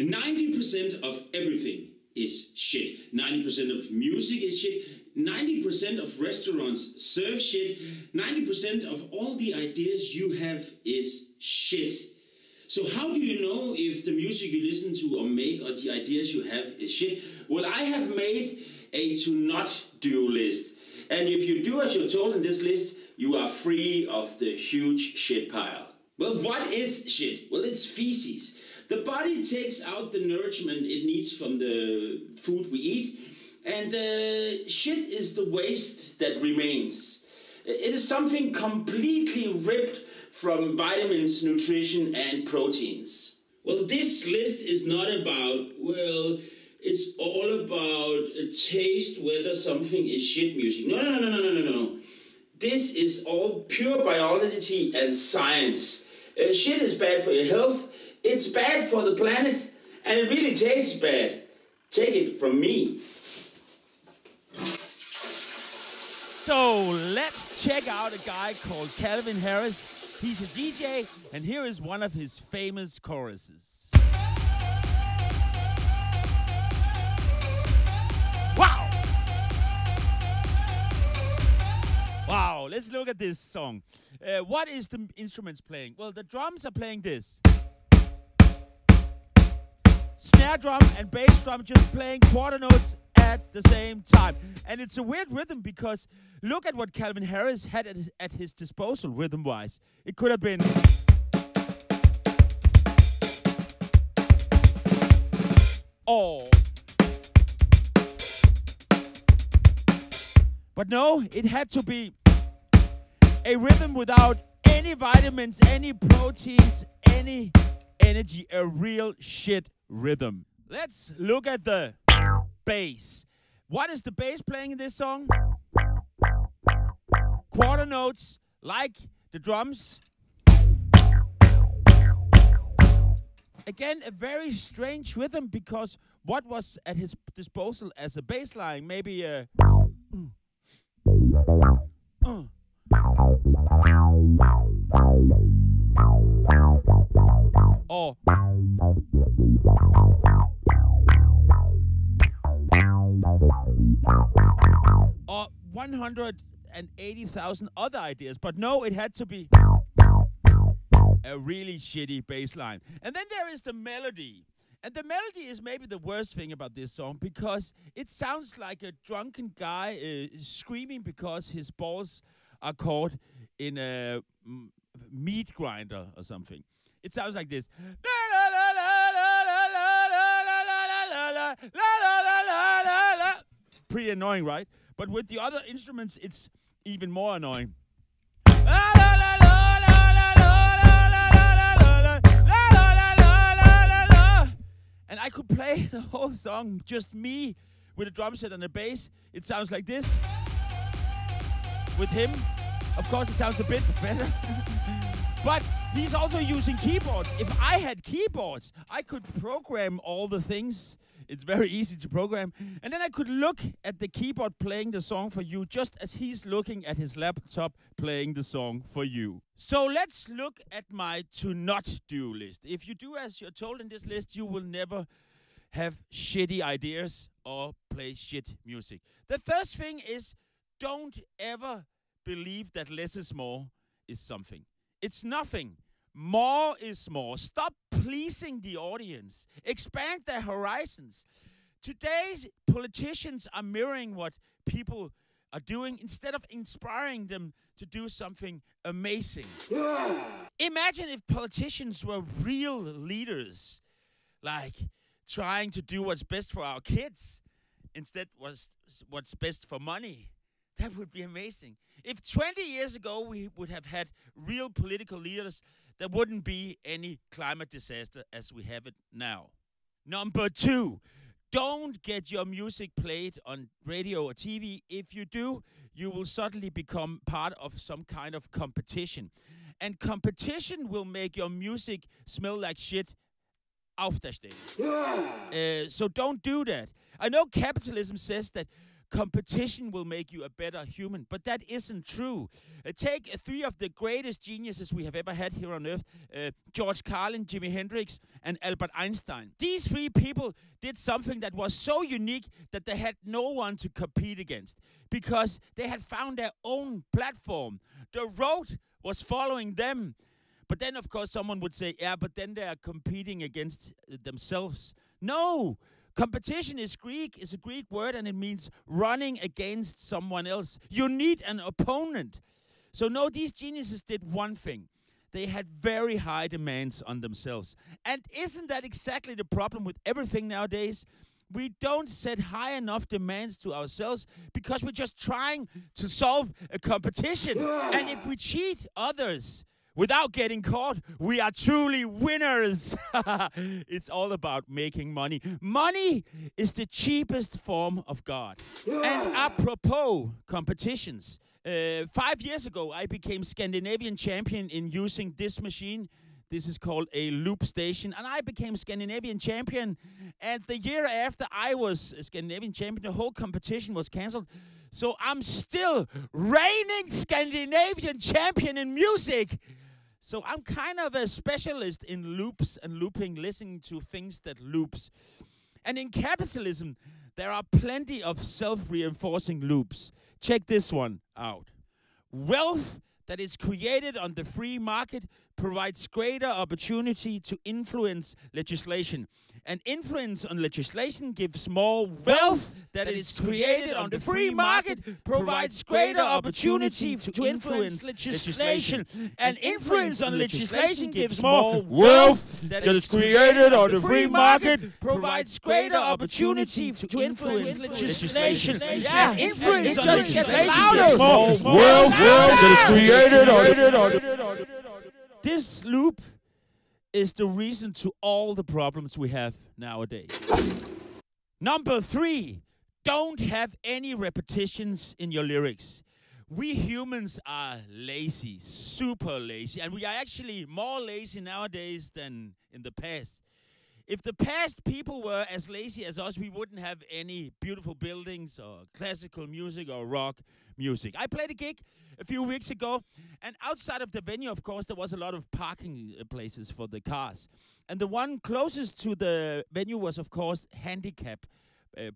90% of everything is shit. 90% of music is shit. 90% of restaurants serve shit. 90% of all the ideas you have is shit. So how do you know if the music you listen to or make or the ideas you have is shit? Well, I have made a to not do list. And if you do as you're told in this list, you are free of the huge shit pile. Well, what is shit? Well, it's feces. The body takes out the nourishment it needs from the food we eat, and shit is the waste that remains. It is something completely ripped from vitamins, nutrition, and proteins. Well, this list is not about, well, it's all about a taste whether something is shit music. No. This is all pure biology and science. Shit is bad for your health. It's bad for the planet, and it really tastes bad. Take it from me. So let's check out a guy called Calvin Harris. He's a DJ, and here is one of his famous choruses. Wow! Wow, let's look at this song. What is the instruments playing? Well, the drums are playing this. Snare drum and bass drum just playing quarter notes at the same time. And it's a weird rhythm because look at what Calvin Harris had at his disposal rhythm-wise. It could have been... Oh. But no, it had to be a rhythm without any vitamins, any proteins, any energy, a real shit rhythm. Let's look at the bass. What is the bass playing in this song? Quarter notes, like the drums. Again, a very strange rhythm because what was at his disposal as a bass line? Maybe a... Or... Or 180,000 other ideas. But no, it had to be a really shitty bass line. And then there is the melody. And the melody is maybe the worst thing about this song because it sounds like a drunken guy screaming because his balls are caught in a meat grinder or something. It sounds like this. Pretty annoying, right? But with the other instruments, it's even more annoying. And I could play the whole song, just me, with a drum set and a bass. It sounds like this. With him, of course, it sounds a bit better. But he's also using keyboards. If I had keyboards, I could program all the things. It's very easy to program. And then I could look at the keyboard playing the song for you, just as he's looking at his laptop playing the song for you. So let's look at my to not do list. If you do as you're told in this list, you will never have shitty ideas or play shit music. The first thing is, don't ever believe that less is more is something. It's nothing. More is more. Stop pleasing the audience. Expand their horizons. Today's politicians are mirroring what people are doing instead of inspiring them to do something amazing. Imagine if politicians were real leaders, like trying to do what's best for our kids instead was what's best for money. That would be amazing. If 20 years ago we would have had real political leaders, there wouldn't be any climate disaster as we have it now. Number 2, don't get your music played on radio or TV. If you do, you will suddenly become part of some kind of competition. And competition will make your music smell like shit auf der Stelle. So don't do that. I know capitalism says that competition will make you a better human. But that isn't true. Take three of the greatest geniuses we have ever had here on Earth, George Carlin, Jimi Hendrix, and Albert Einstein. These three people did something that was so unique that they had no one to compete against because they had found their own platform. The road was following them. But then, of course, someone would say, yeah, but then they are competing against themselves. No! Competition is a Greek word, and it means running against someone else. You need an opponent. So no, these geniuses did one thing. They had very high demands on themselves. And isn't that exactly the problem with everything nowadays? We don't set high enough demands to ourselves because we're just trying to solve a competition. And if we cheat others without getting caught, we are truly winners. It's all about making money. Money is the cheapest form of God. And apropos competitions, 5 years ago, I became Scandinavian champion in using this machine. This is called a loop station. And I became Scandinavian champion. And the year after I was a Scandinavian champion, the whole competition was cancelled. So I'm still reigning Scandinavian champion in music. So I'm kind of a specialist in loops and looping, listening to things that loops. And in capitalism, there are plenty of self-reinforcing loops. Check this one out. Wealth that is created on the free market provides greater opportunity to influence legislation. And influence on legislation gives more wealth that is created on the free market provides greater opportunity to influence legislation. And influence on legislation gives more wealth that is created on the free market provides greater opportunity to influence legislation. Yeah, influence on legislation gives more wealth that is created on. This loop is the reason to all the problems we have nowadays. Number 3, don't have any repetitions in your lyrics. We humans are lazy, super lazy, and we are actually more lazy nowadays than in the past. If the past people were as lazy as us, we wouldn't have any beautiful buildings or classical music or rock music. I played a gig a few weeks ago, and outside of the venue, of course, there was a lot of parking places for the cars. And the one closest to the venue was, of course, handicap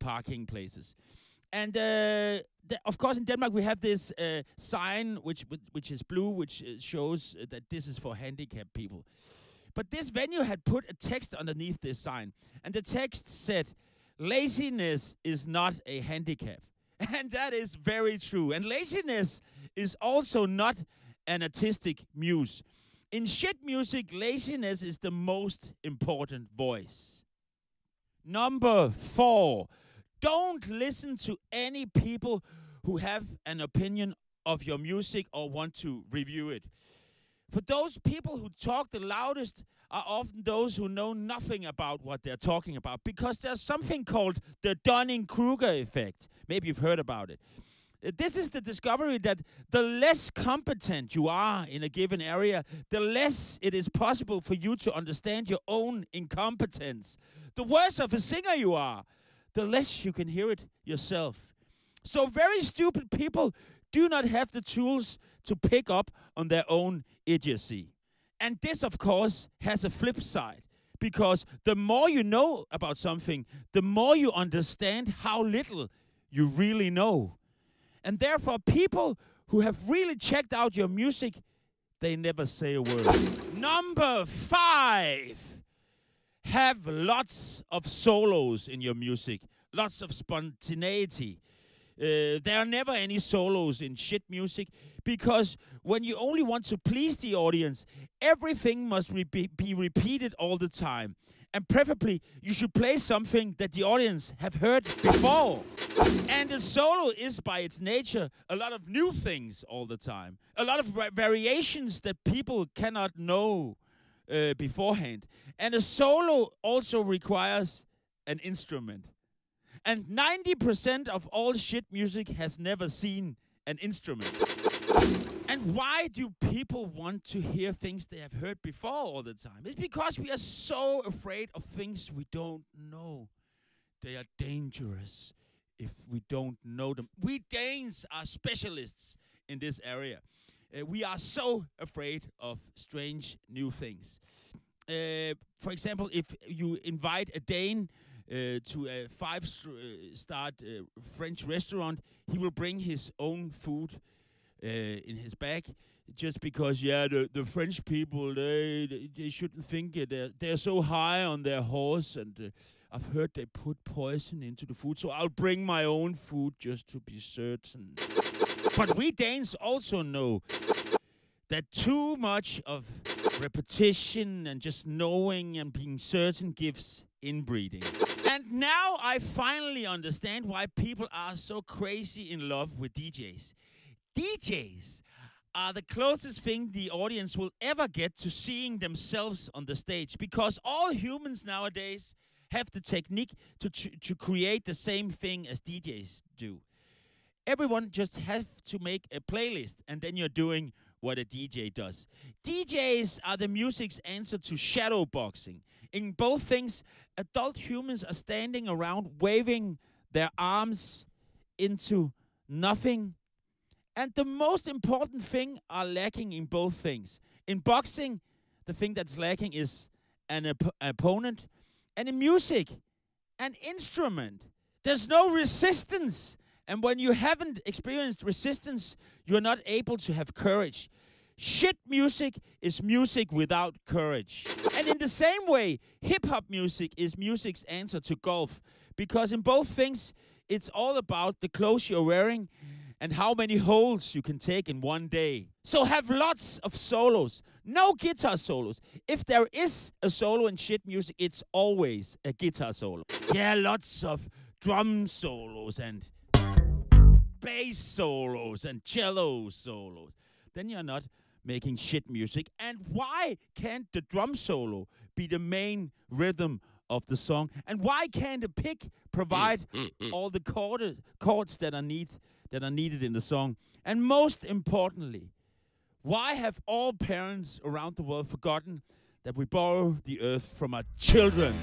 parking places. And of course, in Denmark, we have this sign which is blue, which shows that this is for handicapped people. But this venue had put a text underneath this sign. And the text said, laziness is not a handicap. And that is very true. And laziness is also not an artistic muse. In shit music, laziness is the most important voice. Number 4, don't listen to any people who have an opinion of your music or want to review it. For those people who talk the loudest are often those who know nothing about what they're talking about, because there's something called the Dunningkruger effect. Maybe you've heard about it. This is the discovery that the less competent you are in a given area, the less it is possible for you to understand your own incompetence. The worse of a singer you are, the less you can hear it yourself. So very stupid people do not have the tools to pick up on their own idiocy. And this, of course, has a flip side, because the more you know about something, the more you understand how little you really know. And therefore, people who have really checked out your music, they never say a word. Number 5, have lots of solos in your music, lots of spontaneity. There are never any solos in shit music, because when you only want to please the audience, everything must be repeated all the time. And preferably, you should play something that the audience have heard before. And a solo is, by its nature, a lot of new things all the time. A lot of variations that people cannot know beforehand. And a solo also requires an instrument. And 90% of all shit music has never seen an instrument. And why do people want to hear things they have heard before all the time? It's because we are so afraid of things we don't know. They are dangerous. if we don't know them. We Danes are specialists in this area. We are so afraid of strange new things. For example, if you invite a Dane to a five-star French restaurant, he will bring his own food in his bag, just because, the French people, they shouldn't think they're so high on their horse, and I've heard they put poison into the food, so I'll bring my own food just to be certain. But we Danes also know that too much of repetition and just knowing and being certain gives inbreeding. And now I finally understand why people are so crazy in love with DJs. DJs are the closest thing the audience will ever get to seeing themselves on the stage, because all humans nowadays have the technique to create the same thing as DJs do. Everyone just has to make a playlist, and then you're doing what a DJ does. DJs are the music's answer to shadow boxing. In both things, adult humans are standing around waving their arms into nothing. And the most important thing are lacking in both things. In boxing, the thing that's lacking is an opponent. And in music, an instrument. There's no resistance. And when you haven't experienced resistance, you're not able to have courage. Shit music is music without courage. And in the same way, hip-hop music is music's answer to golf. Because in both things, it's all about the clothes you're wearing and how many holes you can take in one day. So have lots of solos. No guitar solos. If there is a solo in shit music, it's always a guitar solo. Yeah, lots of drum solos and bass solos and cello solos. Then you're not making shit music. And why can't the drum solo be the main rhythm of the song? And why can't a pick provide all the chords that are needed in the song? And most importantly, why have all parents around the world forgotten that we borrow the earth from our children?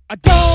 I don't